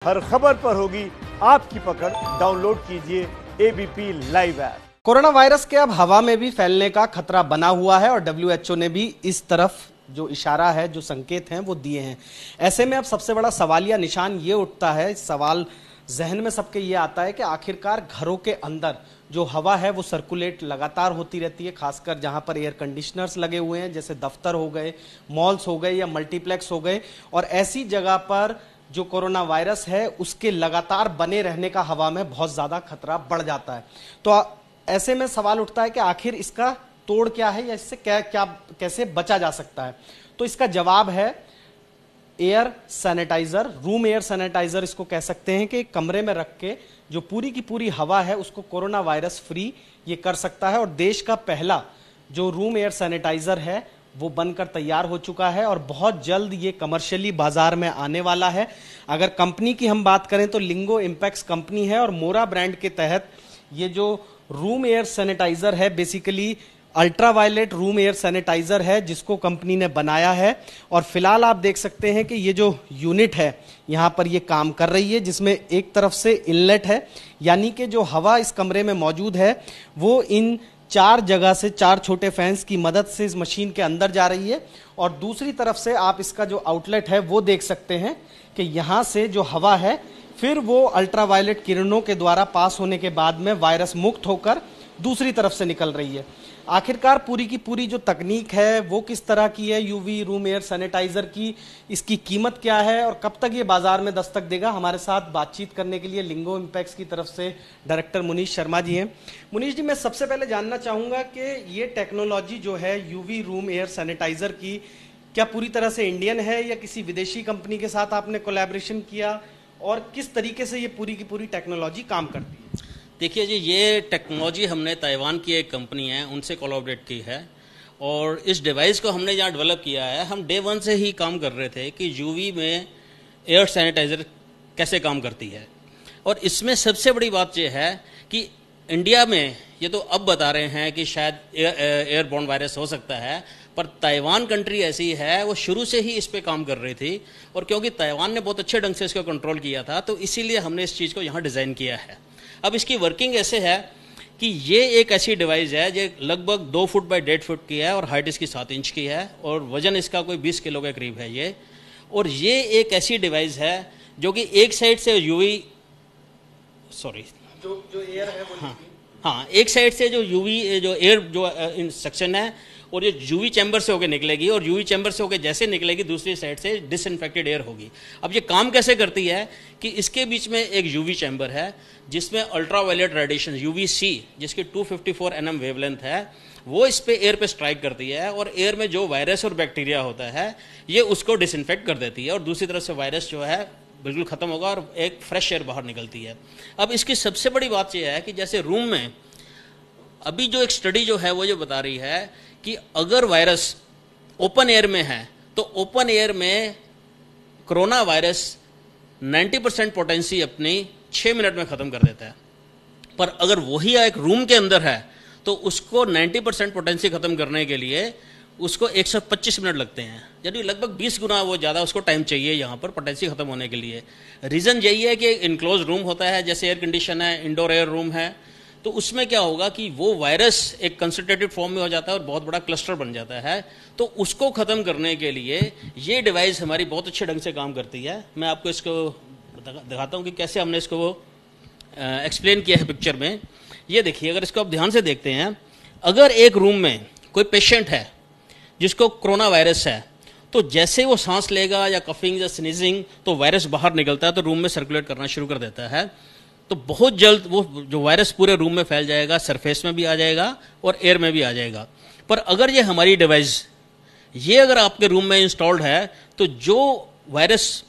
हर खबर पर होगी आपकी पकड़। डाउनलोड कीजिए ABP live app. Corona virus के अब हवा में भी फैलने का खतरा बना हुआ है और डब्ल्यूएचओ ने भी इस तरफ जो इशारा है, जो संकेत हैं वो दिए हैं। ऐसे में अब सबसे बड़ा सवालिया निशान ये उठता है, सवाल जहन में सबके ये आता है कि आखिरकार घरों के अंदर जो हवा है वो सर्कुलेट लगातार होती रहती है, खासकर जहां पर एयर कंडीशनर्स लगे हुए हैं, जैसे दफ्तर हो गए, मॉल्स हो गए या मल्टीप्लेक्स हो गए, और ऐसी जगह पर जो कोरोना वायरस है उसके लगातार बने रहने का हवा में बहुत ज्यादा खतरा बढ़ जाता है। तो ऐसे में सवाल उठता है कि आखिर इसका तोड़ क्या है या इससे कैसे बचा जा सकता है। तो इसका जवाब है air sanitiser, room air sanitiser इसको कह सकते हैं, कि कमरे में रख के जो पूरी की पूरी हवा है उसको कोरोना वायरस फ्री ये कर सकता है। और देश का पहला जो रूम एयर सैनिटाइजर है वो बनकर तैयार हो चुका है और बहुत जल्द ये कमर्शियली बाजार में आने वाला है। अगर कंपनी की हम बात करें तो लिंगो इम्पैक्स कंपनी है और मोरा ब्रांड के तहत ये जो रूम एयर सैनिटाइजर है basically ultraviolet room air sanitiser है जिसको कंपनी ने बनाया है। और फिलहाल आप देख सकते हैं कि ये जो यूनिट है यहाँ पर ये काम कर रही है, जिसमें एक तरफ से इनलेट है, यानी कि जो हवा इस कमरे में मौजूद है वो इन चार जगह से, चार छोटे फैंस की मदद से इस मशीन के अंदर जा रही है। और दूसरी तरफ से आप इसका जो आउटलेट है वो देख सकते हैं कि यहाँ से जो हवा है फिर वो अल्ट्रावायलेट किरणों के द्वारा पास होने के बाद में वायरस मुक्त होकर दूसरी तरफ से निकल रही है। आखिरकार पूरी की पूरी जो तकनीक है वो किस तरह की है यूवी रूम एयर सैनिटाइजर की, इसकी कीमत क्या है और कब तक ये बाजार में दस्तक देगा, हमारे साथ बातचीत करने के लिए लिंगो इम्पैक्स की तरफ से डायरेक्टर मुनीश शर्मा जी हैं। मुनीश जी, मैं सबसे पहले जानना चाहूँगा कि ये टेक्नोलॉजी जो है यूवी रूम एयर सैनिटाइजर की, क्या पूरी तरह से इंडियन है या किसी विदेशी कंपनी के साथ आपने कोलैबोरेशन किया, और किस तरीके से ये पूरी की पूरी टेक्नोलॉजी काम करती है? देखिए जी, ये टेक्नोलॉजी हमने ताइवान की एक कंपनी है उनसे कोलैबोरेट की है और इस डिवाइस को हमने जहाँ डेवलप किया है, हम डे वन से ही काम कर रहे थे कि यूवी में एयर सैनिटाइजर कैसे काम करती है। और इसमें सबसे बड़ी बात यह है कि इंडिया में ये तो अब बता रहे हैं कि शायद एयरबोर्न वायरस हो सकता है, पर ताइवान कंट्री ऐसी है वो शुरू से ही इस पे काम कर रही थी और क्योंकि ताइवान ने बहुत अच्छे ढंग से इसको कंट्रोल किया था तो इसीलिए हमने इस चीज़ को यहाँ डिज़ाइन किया है। अब इसकी वर्किंग ऐसे है कि ये एक ऐसी डिवाइस है जो लगभग 2 फुट बाई 1.5 फुट की है और हाइट इसकी 7 इंच की है और वजन इसका कोई 20 किलो के करीब है ये। और ये एक ऐसी डिवाइस है जो कि एक साइड से यूवी जो एयर है वो हाँ, एक साइड से जो यूवी जो एयर जो सेक्शन है और ये यूवी चैम्बर से होकर निकलेगी और यूवी चैम्बर से होकर जैसे निकलेगी दूसरी साइड से डिसइंफेक्टेड एयर होगी। अब ये काम कैसे करती है कि इसके बीच में एक यूवी चैम्बर है जिसमें अल्ट्रावायलेट रेडिएशन यूवीसी जिसकी 254 nm वेवलेंथ है वो इस पे एयर पे स्ट्राइक करती है और एयर में जो वायरस और बैक्टीरिया होता है ये उसको डिसइंफेक्ट कर देती है और दूसरी तरफ से वायरस जो है बिल्कुल ख़त्म होगा और एक फ्रेश एयर बाहर निकलती है। अब इसकी सबसे बड़ी बात यह है कि जैसे रूम में अभी जो एक स्टडी जो है वो ये बता रही है कि अगर वायरस ओपन एयर में है तो ओपन एयर में कोरोना वायरस 90% पोटेंसी अपनी 6 मिनट में ख़त्म कर देता है, पर अगर वही एक रूम के अंदर है तो उसको 90% पोटेंसी ख़त्म करने के लिए उसको 125 मिनट लगते हैं, यानी लगभग 20 गुना वो ज़्यादा उसको टाइम चाहिए यहाँ पर पोटेंसी ख़त्म होने के लिए। रीज़न यही है कि इनक्लोज रूम होता है, जैसे एयर कंडीशन है, इंडोर एयर रूम है, तो उसमें क्या होगा कि वो वायरस एक कंसंट्रेटेड फॉर्म में हो जाता है और बहुत बड़ा क्लस्टर बन जाता है। तो उसको ख़त्म करने के लिए ये डिवाइस हमारी बहुत अच्छे ढंग से काम करती है। मैं आपको इसको दिखाता हूँ कि कैसे हमने इसको एक्सप्लेन किया है पिक्चर में। ये देखिए, अगर इसको आप ध्यान से देखते हैं, अगर एक रूम में कोई पेशेंट है जिसको कोरोना वायरस है तो जैसे वो सांस लेगा या कफिंग या स्नीजिंग तो वायरस बाहर निकलता है तो रूम में सर्कुलेट करना शुरू कर देता है। तो बहुत जल्द वो जो वायरस पूरे रूम में फैल जाएगा, सरफेस में भी आ जाएगा और एयर में भी आ जाएगा। पर अगर ये हमारी डिवाइस ये अगर आपके रूम में इंस्टॉल्ड है तो जो वायरस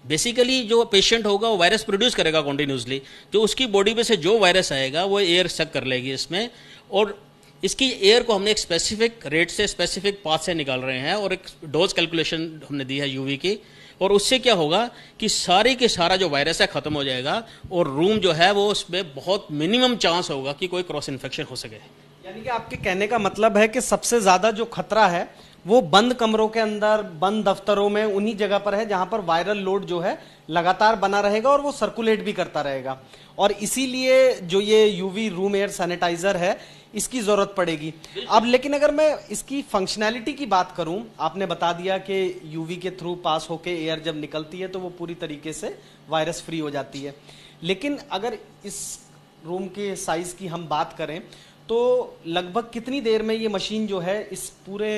बेसिकली जो पेशेंट होगा वो वायरस प्रोड्यूस करेगा कॉन्टिन्यूसली, तो उसकी बॉडी में से जो वायरस आएगा वो एयर सक कर लेगी इसमें और इसकी एयर को हमने एक स्पेसिफिक रेट से स्पेसिफिक पाथ से निकाल रहे हैं और एक डोज कैलकुलेशन हमने दी है यूवी की, और उससे क्या होगा कि सारी के सारा जो वायरस है खत्म हो जाएगा और रूम जो है वो उसमें बहुत मिनिमम चांस होगा कि कोई क्रॉस इन्फेक्शन हो सके। यानी कि आपके कहने का मतलब है कि सबसे ज्यादा जो खतरा है वो बंद कमरों के अंदर, बंद दफ्तरों में, उन्हीं जगह पर है जहां पर वायरल लोड जो है लगातार बना रहेगा और वो सर्कुलेट भी करता रहेगा। और इसीलिए जो ये यूवी रूम एयर सैनिटाइजर है इसकी जरूरत पड़ेगी। अब लेकिन अगर मैं इसकी फंक्शनैलिटी की बात करूं, आपने बता दिया कि यूवी के थ्रू पास होके एयर जब निकलती है तो वो पूरी तरीके से वायरस फ्री हो जाती है। लेकिन अगर इस रूम के साइज की हम बात करें तो लगभग कितनी देर में ये मशीन जो है इस पूरे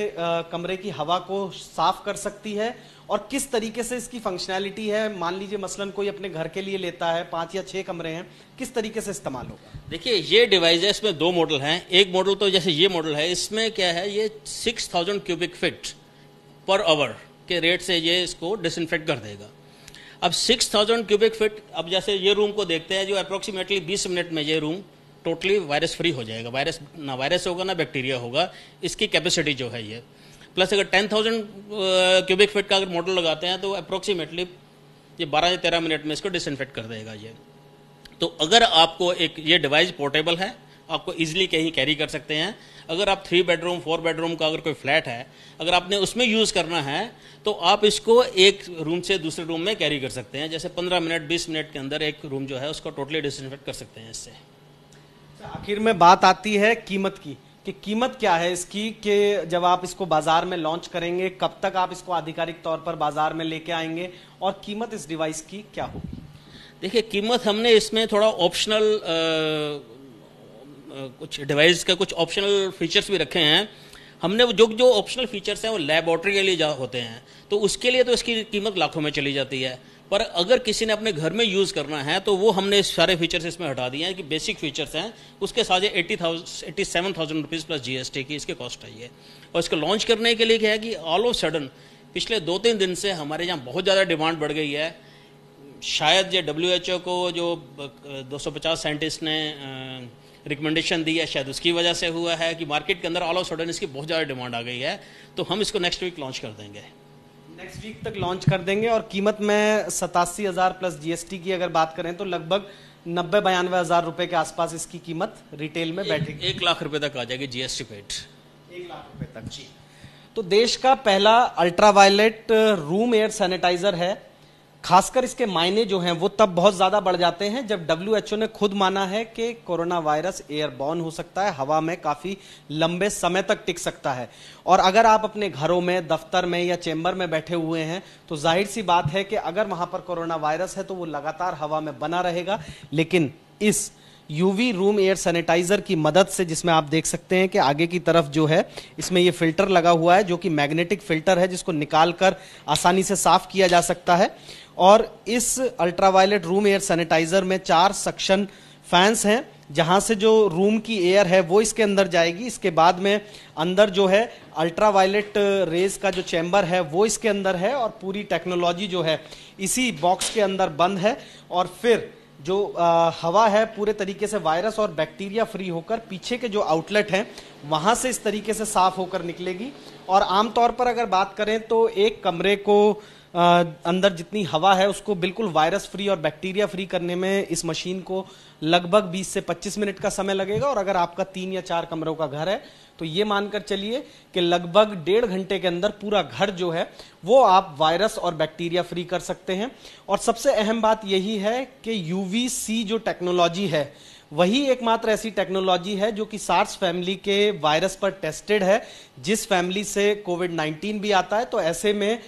कमरे की हवा को साफ कर सकती है, और किस तरीके से इसकी फंक्शनैलिटी है? मान लीजिए मसलन कोई अपने घर के लिए लेता है, 5 या 6 कमरे हैं, किस तरीके से इस्तेमाल होगा? देखिए, ये डिवाइस है, इसमें 2 मॉडल हैं। एक मॉडल तो जैसे ये मॉडल है, इसमें क्या है, ये 6000 क्यूबिक फीट पर आवर के रेट से ये इसको डिसइंफेक्ट कर देगा। अब 6000 क्यूबिक फीट, अब जैसे ये रूम को देखते हैं, जो अप्रोक्सीमेटली 20 मिनट में ये रूम टोटली वायरस फ्री हो जाएगा। ना वायरस होगा ना बैक्टीरिया होगा, इसकी कैपेसिटी जो है ये। प्लस अगर 10,000 क्यूबिक फीट का अगर मॉडल लगाते हैं तो अप्रोक्सीमेटली ये 12 या 13 मिनट में इसको डिसइंफेक्ट कर देगा ये। तो अगर आपको एक ये डिवाइस पोर्टेबल है, आपको इजीली कहीं कैरी कर सकते हैं। अगर आप 3 बेडरूम 4 बेडरूम का अगर कोई फ्लैट है, अगर आपने उसमें यूज़ करना है तो आप इसको एक रूम से दूसरे रूम में कैरी कर सकते हैं। जैसे 15 मिनट 20 मिनट के अंदर एक रूम जो है उसको टोटली डिसइंफेक्ट कर सकते हैं इससे। आखिर में बात आती है कीमत की, कि कीमत क्या है इसकी, कि जब आप इसको बाजार में लॉन्च करेंगे, कब तक आप इसको आधिकारिक तौर पर बाजार में लेके आएंगे, और कीमत इस डिवाइस की क्या होगी? देखिए, कीमत हमने इसमें थोड़ा ऑप्शनल कुछ डिवाइस का कुछ ऑप्शनल फीचर्स भी रखे हैं। हमने जो ऑप्शनल फीचर्स हैं वो लैबोरेटरी के लिए होते हैं, तो उसके लिए तो इसकी कीमत लाखों में चली जाती है। पर अगर किसी ने अपने घर में यूज़ करना है तो वो हमने सारे फीचर्स इसमें हटा दिए हैं कि बेसिक फीचर्स हैं, उसके साथ 87,000 रुपीज़ प्लस GST की इसकी कॉस्ट है ये। और इसको लॉन्च करने के लिए क्या है कि ऑल ऑफ सडन पिछले 2-3 दिन से हमारे यहाँ बहुत ज़्यादा डिमांड बढ़ गई है। शायद ये WHO को जो 250 साइंटिस्ट ने रिकमेंडेशन दी है, शायद उसकी वजह से हुआ है कि मार्केट के अंदर ऑल ऑफ सडन इसकी बहुत ज़्यादा डिमांड आ गई है। तो हम इसको नेक्स्ट वीक लॉन्च कर देंगे, नेक्स्ट वीक तक लॉन्च कर देंगे। और कीमत में 87,000 प्लस GST की अगर बात करें तो लगभग 90-92 हज़ार रुपए के आसपास इसकी कीमत रिटेल में बैठेगी। 1 लाख रुपए तक आ जाएगी GST पेड। 1 लाख रुपए तक जी। तो देश का पहला अल्ट्रावायलेट रूम एयर सैनिटाइजर है। खासकर इसके मायने जो हैं वो तब बहुत ज्यादा बढ़ जाते हैं जब WHO ने खुद माना है कि कोरोना वायरस एयरबॉर्न हो सकता है, हवा में काफी लंबे समय तक टिक सकता है। और अगर आप अपने घरों में, दफ्तर में या चेंबर में बैठे हुए हैं तो जाहिर सी बात है कि अगर वहां पर कोरोना वायरस है तो वो लगातार हवा में बना रहेगा। लेकिन इस यूवी रूम एयर सैनिटाइजर की मदद से, जिसमें आप देख सकते हैं कि आगे की तरफ जो है इसमें ये फिल्टर लगा हुआ है जो कि मैग्नेटिक फिल्टर है, जिसको निकालकर आसानी से साफ किया जा सकता है। और इस अल्ट्रावायलेट रूम एयर सैनिटाइजर में 4 सक्शन फैंस हैं जहां से जो रूम की एयर है वो इसके अंदर जाएगी। इसके बाद में अंदर जो है अल्ट्रावायलेट रेज का जो चैम्बर है वो इसके अंदर है, और पूरी टेक्नोलॉजी जो है इसी बॉक्स के अंदर बंद है। और फिर जो हवा है पूरे तरीके से वायरस और बैक्टीरिया फ्री होकर पीछे के जो आउटलेट हैं वहां से इस तरीके से साफ होकर निकलेगी। और आमतौर पर अगर बात करें तो एक कमरे को अंदर जितनी हवा है उसको बिल्कुल वायरस फ्री और बैक्टीरिया फ्री करने में इस मशीन को लगभग 20 से 25 मिनट का समय लगेगा। और अगर आपका 3 या 4 कमरों का घर है तो ये मानकर चलिए कि लगभग 1.5 घंटे के अंदर पूरा घर जो है वो आप वायरस और बैक्टीरिया फ्री कर सकते हैं। और सबसे अहम बात यही है कि UVC जो टेक्नोलॉजी है वही एकमात्र ऐसी टेक्नोलॉजी है जो कि सार्स फैमिली के वायरस पर टेस्टेड है, जिस फैमिली से कोविड-19 भी आता है। तो ऐसे में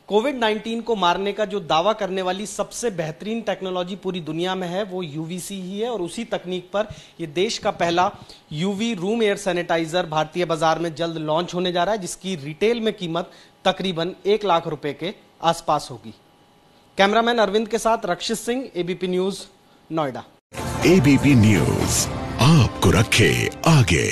कोविड-19 को मारने का जो दावा करने वाली सबसे बेहतरीन टेक्नोलॉजी पूरी दुनिया में है वो UVC ही है। और उसी तकनीक पर ये देश का पहला यूवी रूम एयर सैनिटाइजर भारतीय बाजार में जल्द लॉन्च होने जा रहा है, जिसकी रिटेल में कीमत तकरीबन 1 लाख रुपए के आसपास होगी। कैमरामैन अरविंद के साथ Rakshit Singh, ABP news, Noida. ABP news आपको रखे आगे।